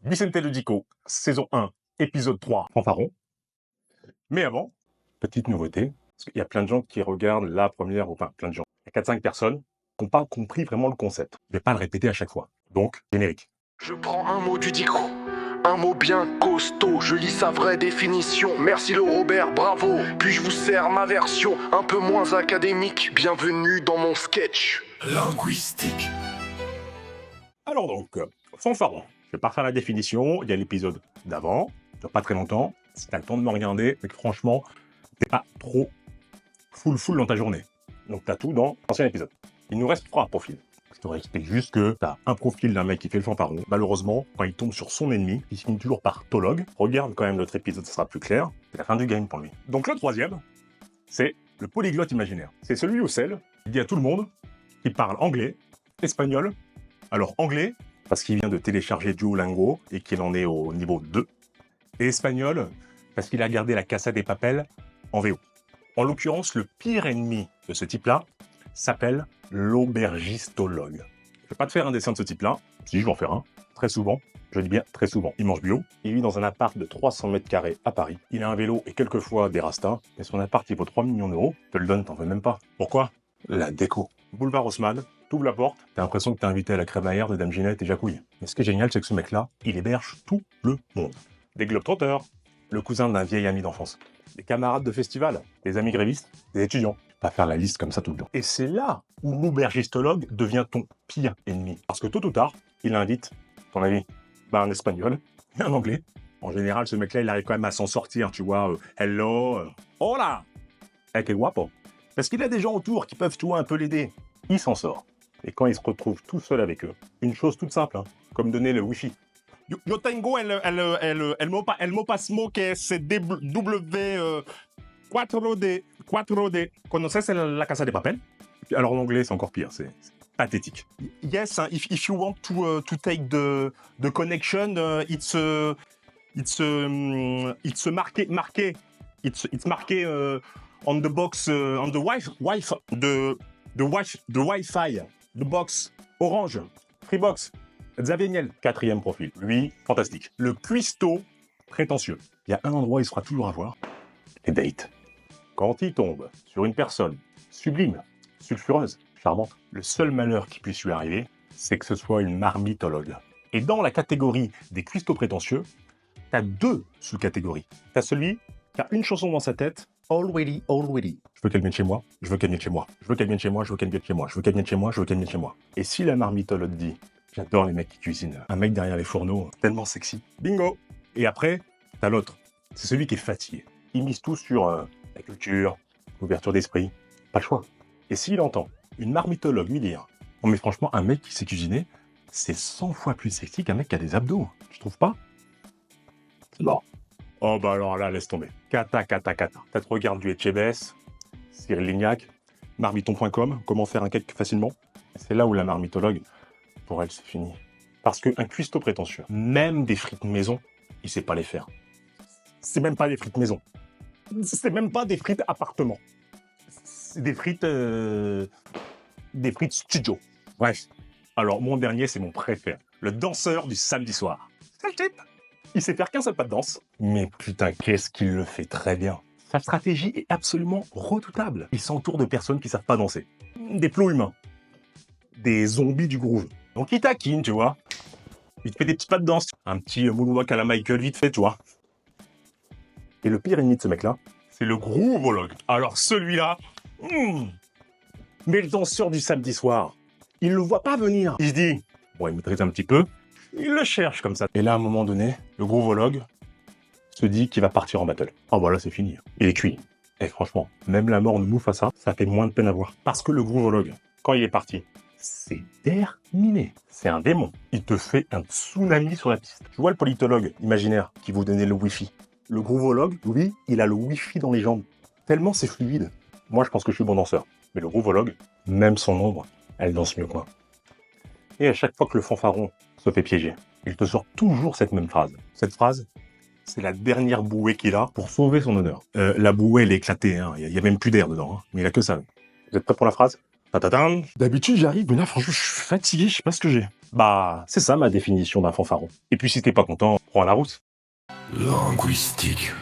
Vicente Ludico, saison 1, épisode 3, fanfaron. Mais avant, petite nouveauté, parce qu'il y a plein de gens qui regardent la première, enfin plein de gens, il y a 4-5 personnes qui n'ont pas compris vraiment le concept. Je vais pas le répéter à chaque fois. Donc, générique. Je prends un mot du dico, un mot bien costaud, je lis sa vraie définition. Merci le Robert, bravo. Puis je vous sers ma version, un peu moins académique. Bienvenue dans mon sketch linguistique. Alors donc, fanfaron. Je vais pas refaire la définition, il y a l'épisode d'avant, ça dure pas très longtemps. Si t'as le temps de me regarder, mais que franchement, t'es pas trop full dans ta journée. Donc t'as tout dans l'ancien épisode. Il nous reste 3 profils. Je te réexplique juste que t'as un profil d'un mec qui fait le fanfaron. Malheureusement, quand il tombe sur son ennemi, il finit toujours par tologue. Regarde quand même notre épisode, ça sera plus clair. C'est la fin du game pour lui. Donc le troisième, c'est le polyglotte imaginaire. C'est celui ou celle qui dit à tout le monde qu'il parle anglais, espagnol. Alors anglais, parce qu'il vient de télécharger Duolingo et qu'il en est au niveau 2. Et espagnol, parce qu'il a gardé la Casa de Papel en VO. En l'occurrence, le pire ennemi de ce type-là s'appelle l'aubergistologue. Je ne vais pas te faire un dessin de ce type-là. Si, je vais en faire un. Très souvent. Je dis bien très souvent. Il mange bio. Il vit dans un appart de 300 mètres carrés à Paris. Il a un vélo et quelquefois des rastas. Mais son appart, il vaut 3 millions d'euros. Je te le donne, t'en veux même pas. Pourquoi? La déco. Boulevard Haussmann. T'ouvres la porte, t'as l'impression que t'es invité à la crémaillère de Dame Ginette et Jacouille. Mais ce qui est génial, c'est que ce mec-là, il héberge tout le monde. Des globetrotters, le cousin d'un vieil ami d'enfance, des camarades de festival, des amis grévistes, des étudiants. Pas faire la liste comme ça tout le temps. Et c'est là où l'aubergistologue devient ton pire ennemi. Parce que tôt ou tard, il invite, à ton avis, un espagnol et un anglais. En général, ce mec-là, il arrive quand même à s'en sortir, tu vois. Hello, hola, hey, que guapo. Parce qu'il a des gens autour qui peuvent, tu vois, un peu l'aider. Il s'en sort. Et quand il se retrouve tout seul avec eux, une chose toute simple, hein, comme donner le Wi-Fi. Yo tengo el mopasmo que es DW 4D. Conoces la Casa de Papel? Alors en anglais, c'est encore pire, c'est pathétique. Yes, if you want to take the connection, it's marqué on the box, on the Wi-Fi. The box, Orange, Freebox, Xavier Niel, 4e profil. Lui, fantastique. Le cuistot prétentieux. Il y a un endroit où il sera toujours à voir, les dates. Quand il tombe sur une personne sublime, sulfureuse, charmante, le seul malheur qui puisse lui arriver, c'est que ce soit une marmitologue. Et dans la catégorie des cuistots prétentieux, t'as 2 sous-catégories. T'as celui qui a une chanson dans sa tête, Already. Je veux qu'elle vienne chez moi, je veux qu'elle vienne chez moi, je veux qu'elle vienne chez moi, je veux qu'elle vienne chez moi, je veux qu'elle vienne chez moi, je veux qu'elle vienne chez moi. Et si la marmitologue dit, j'adore les mecs qui cuisinent, un mec derrière les fourneaux, tellement sexy, bingo. Et après, t'as l'autre, c'est celui qui est fatigué. Il mise tout sur la culture, l'ouverture d'esprit, pas le choix. Et s'il entend une marmitologue lui dire, non mais franchement, un mec qui sait cuisiner, c'est 100 fois plus sexy qu'un mec qui a des abdos, tu trouves pas? C'est bon. Oh bah alors là, laisse tomber. Cata. Peut-être regarde du Etchebest, Cyril Lignac, marmiton.com, comment faire un cake facilement. C'est là où la marmitologue, pour elle, c'est fini. Parce qu'un cuistot prétentieux, même des frites maison, il sait pas les faire. C'est même pas des frites maison. C'est même pas des frites appartement. C'est des frites studio. Bref. Alors, mon dernier, c'est mon préféré. Le danseur du samedi soir. C'est le type. Il sait faire qu'un seul pas de danse. Mais putain, qu'est-ce qu'il le fait très bien. Sa stratégie est absolument redoutable. Il s'entoure de personnes qui savent pas danser. Des plots humains. Des zombies du groove. Donc il taquine, tu vois. Il te fait des petits pas de danse. Un petit moonwalk à la Michael vite fait, tu vois. Et le pire ennemi de ce mec-là, c'est le groovologue. Alors celui-là, mais le danseur du samedi soir, il le voit pas venir. Il se dit, bon, il maîtrise un petit peu. Il le cherche comme ça. Et là, à un moment donné, le groovologue se dit qu'il va partir en battle. Oh bah là, c'est fini. Il est cuit. Et franchement, même la mort nous mouffe à ça, ça fait moins de peine à voir. Parce que le groovologue, quand il est parti, c'est terminé. C'est un démon. Il te fait un tsunami sur la piste. Tu vois le politologue imaginaire qui vous donnait le Wi-Fi. Le groovologue, lui, il a le Wi-Fi dans les jambes. Tellement c'est fluide. Moi, je pense que je suis bon danseur. Mais le groovologue, même son ombre, elle danse mieux que moi. Et à chaque fois que le fanfaron se fait piéger, il te sort toujours cette même phrase. Cette phrase, c'est la dernière bouée qu'il a pour sauver son honneur. La bouée, elle est éclatée, hein. Il y a même plus d'air dedans, hein. Mais il a que ça. Vous êtes prêts pour la phrase? D'habitude, j'arrive, mais là, franchement, je suis fatigué, je sais pas ce que j'ai. Bah, c'est ça ma définition d'un fanfaron. Et puis si t'es pas content, prends la route. Linguistique.